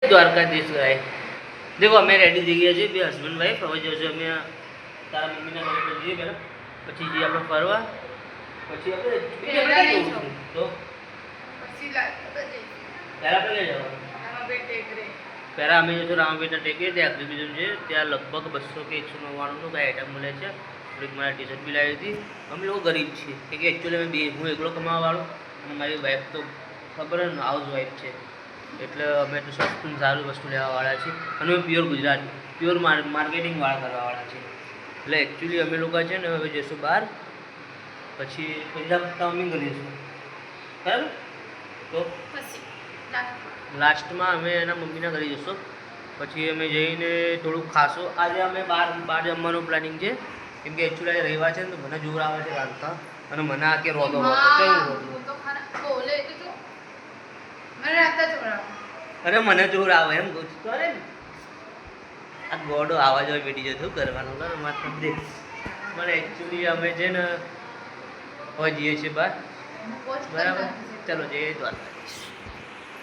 દ્વારકાધીશ ગાય દેખો અમે રેડી થઈ ગયા છીએ બે હસબન્ડ વાઈફ હવે જશે અમે તારા મમ્મીના ઘરે તો જઈએ પહેલાં પછી જઈએ આપણે ફરવા પછી આપણે તો પહેલાં આપણે લઈ જવાનું પહેલાં અમે જઈશું રામાપીરના ટેકે ત્યાં એક્ઝિબિશન છે ત્યાં લગભગ 200 કે 199નું કાંઈ આઈટમ મળે છે થોડીક મારા ટી શર્ટ બી લાવી હતી અમે લોકો ગરીબ છીએ કે એકચ્યુઅલી અમે હું એકલો કમાવાવાળો અને મારી વાઈફ તો ખબર ને હાઉસ વાઈફ છે એટલે અમે તો સસ્તું સારું વસ્તુ લેવાવાળા છીએ અને અમે પ્યોર ગુજરાતી પ્યોર માર્કેટિંગવાળા કરવાવાળા છીએ એટલે એકચ્યુઅલી અમે લોકો છે ને હવે જઈશું બહાર પછી પહેલા કામિંગ કરીશું બરાબર તો લાસ્ટમાં અમે એના મમ્મીના ઘરે જઈશું પછી અમે જઈને થોડુંક ખાશું આજે અમે બહાર જમવાનું પ્લાનિંગ છે કેમ કે એકચ્યુઅલી આજે રવિવાર છે ને તો મને જોર આવે છે રાંધતા અને મને આ કે રોતો અરે મને જોર આવે એમ કહું છું અરે આ ગોડો આવાજ હોય બેઠી જતો કરવાનું કર માત્ર દે મને એકચ્યુઅલી અમે છે ને હવે જઈએ છીએ બહાર બરાબર ચલો જઈએ દ્વારકાધીશ